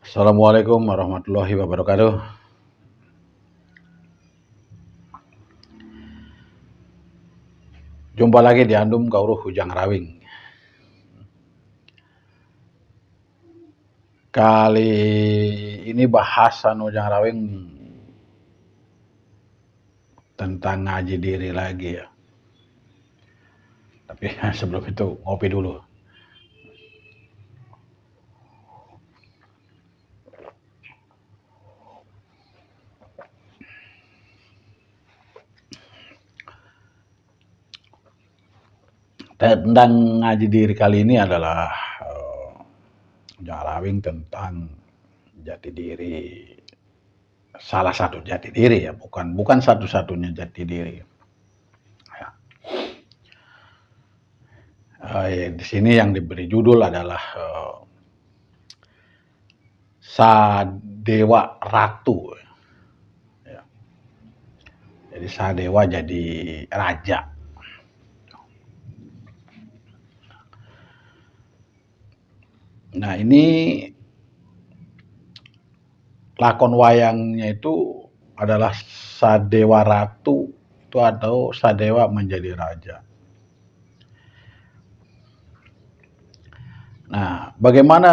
Assalamualaikum warahmatullahi wabarakatuh. Jumpa lagi di Andum Kauruh Hujang Rawing. Kali ini bahasan Hujang Rawing tentang ngaji diri lagi ya. Tapi sebelum itu ngopi dulu. Tentang ngaji diri kali ini adalah Hujang Rawing tentang jati diri. Salah satu jati diri ya, bukan satu-satunya jati diri. Di sini yang diberi judul adalah Sadewa Ratu. Ya. Jadi Sadewa jadi raja. Nah ini lakon wayangnya itu adalah Sadewa Ratu itu atau Sadewa menjadi raja. Nah, bagaimana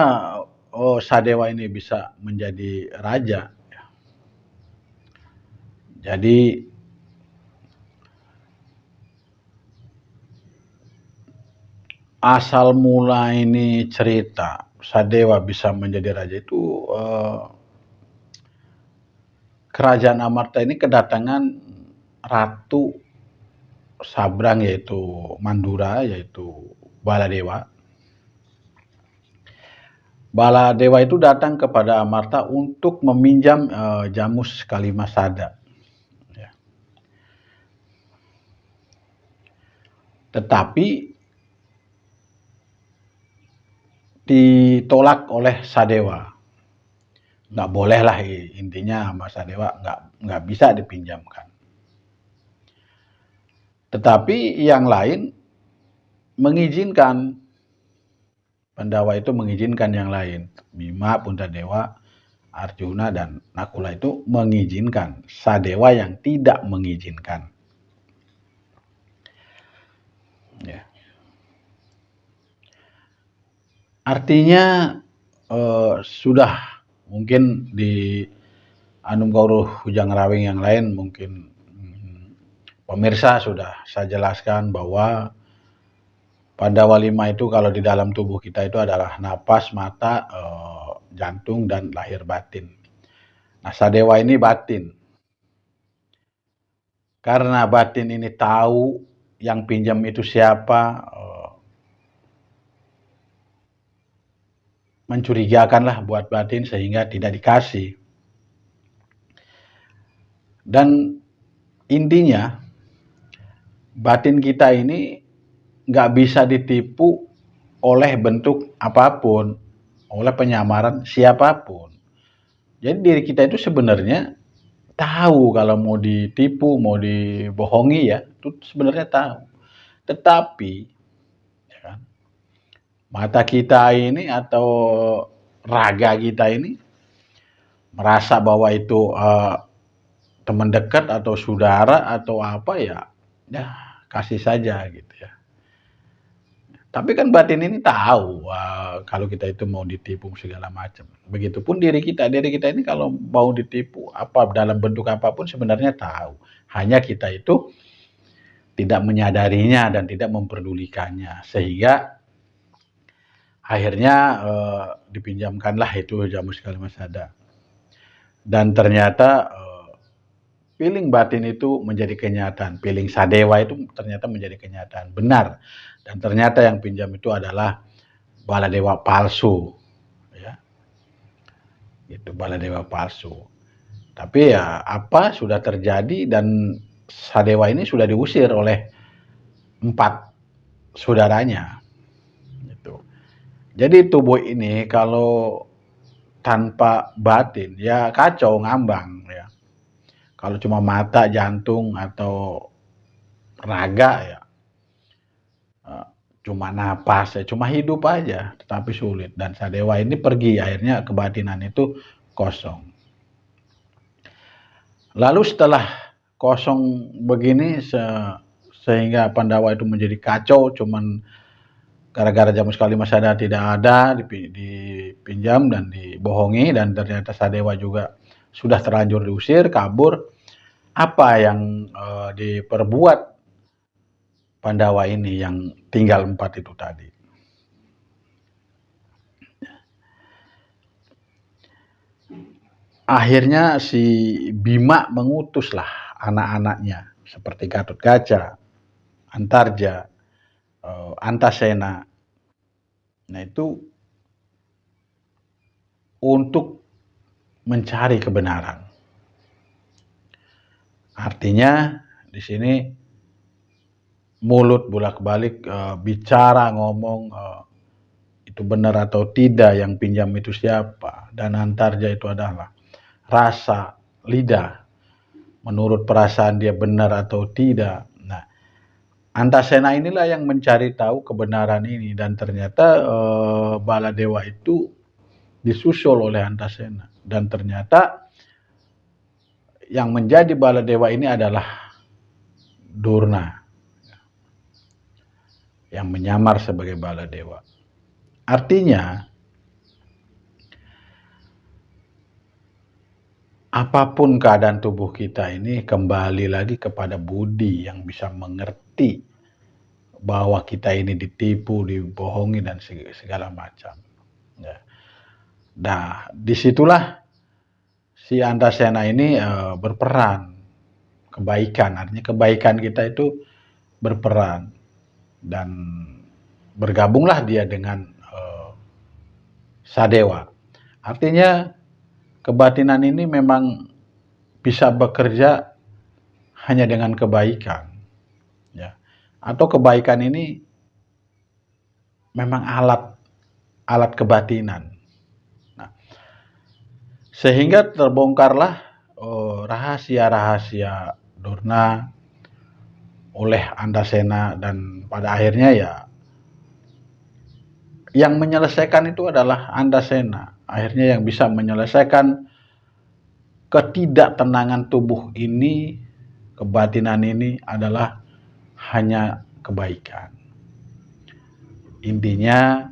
Sadewa ini bisa menjadi raja? Jadi asal mula ini cerita Sadewa bisa menjadi raja itu kerajaan Amarta ini kedatangan Ratu Sabrang yaitu Mandura yaitu Baladewa. Baladewa itu datang kepada Amarta untuk meminjam Jamus Kalimasada. Ya. Tetapi ditolak oleh Sadewa. Nggak boleh lah intinya sama Sadewa nggak bisa dipinjamkan. Tetapi yang lain mengizinkan. Pandawa itu mengizinkan yang lain. Bima, Puntadewa, Arjuna, dan Nakula itu mengizinkan. Sadewa yang tidak mengizinkan. Ya. Artinya sudah mungkin di Andum Kauruh Hujang Rawing yang lain mungkin pemirsa sudah saya jelaskan bahwa Pandawa 5 itu kalau di dalam tubuh kita itu adalah napas, mata, jantung, dan lahir batin. Nah, Sadewa ini batin. Karena batin ini tahu yang pinjam itu siapa, mencurigakanlah buat batin sehingga tidak dikasih. Dan intinya batin kita ini nggak bisa ditipu oleh bentuk apapun, oleh penyamaran siapapun. Jadi diri kita itu sebenarnya tahu kalau mau ditipu, mau dibohongi ya, itu sebenarnya tahu. Tetapi ya kan, mata kita ini atau raga kita ini merasa bahwa itu teman dekat atau saudara atau apa ya kasih saja gitu ya. Tapi kan batin ini tahu kalau kita itu mau ditipu segala macam. Begitupun diri kita ini kalau mau ditipu apa dalam bentuk apapun sebenarnya tahu. Hanya kita itu tidak menyadarinya dan tidak memperdulikannya sehingga akhirnya dipinjamkanlah itu Jamus Kalimasada. Dan ternyata feeling batin itu menjadi kenyataan, feeling Sadewa itu ternyata menjadi kenyataan, benar. Dan ternyata yang pinjam itu adalah Baladewa palsu, ya, itu Baladewa palsu. Tapi ya apa sudah terjadi dan Sadewa ini sudah diusir oleh 4 saudaranya. Gitu. Jadi tubuh ini kalau tanpa batin ya kacau ngambang ya. Kalau cuma mata, jantung atau raga ya cuma napas ya, cuma hidup aja, tetapi sulit. Dan Sadewa ini pergi, akhirnya kebatinan itu kosong. Lalu setelah kosong begini sehingga Pandawa itu menjadi kacau, cuman gara-gara Jamus Kalima Sada tidak ada, dipinjam dan dibohongi, dan ternyata Sadewa juga sudah terlanjur diusir, kabur. Apa yang diperbuat Pandawa ini yang tinggal 4 itu tadi? Akhirnya si Bima mengutuslah anak-anaknya seperti Gatotkaca, Antarja, Antasena. Nah itu untuk mencari kebenaran. Artinya di sini mulut bolak-balik bicara, ngomong itu benar atau tidak, yang pinjam itu siapa, dan Antarja itu adalah rasa, lidah, menurut perasaan dia benar atau tidak. Nah, Antasena inilah yang mencari tahu kebenaran ini, dan ternyata Baladewa itu disusul oleh Antasena, dan ternyata yang menjadi Baladewa ini adalah Durna yang menyamar sebagai Baladewa. Artinya apapun keadaan tubuh kita ini kembali lagi kepada budi yang bisa mengerti bahwa kita ini ditipu, dibohongi, dan segala macam. Ya. Nah, disitulah si Antasena ini berperan kebaikan. Artinya kebaikan kita itu berperan, dan bergabunglah dia dengan Sadewa. Artinya kebatinan ini memang bisa bekerja hanya dengan kebaikan, ya. Atau kebaikan ini memang alat kebatinan. Nah, sehingga terbongkarlah rahasia-rahasia Durna oleh Antasena, dan pada akhirnya ya yang menyelesaikan itu adalah Antasena. Akhirnya yang bisa menyelesaikan ketidaktenangan tubuh ini, kebatinan ini adalah hanya kebaikan. Intinya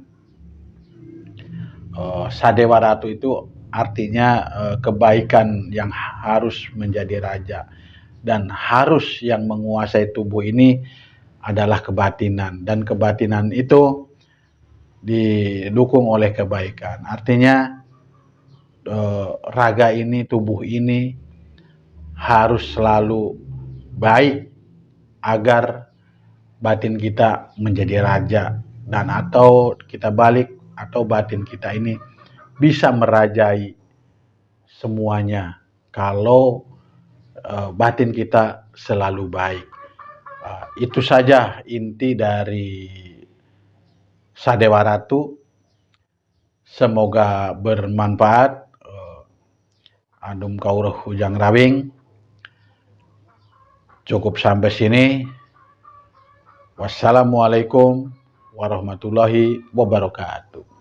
Sadewa Ratu itu artinya kebaikan yang harus menjadi raja, dan harus yang menguasai tubuh ini adalah kebatinan, dan kebatinan itu didukung oleh kebaikan. Artinya raga ini, tubuh ini harus selalu baik agar batin kita menjadi raja, dan atau kita balik, atau batin kita ini bisa merajai semuanya kalau batin kita selalu baik. Itu saja inti dari Sadewa Ratu. Semoga bermanfaat. Adum kauruh hujang rawing. Cukup sampai sini. Wassalamualaikum warahmatullahi wabarakatuh.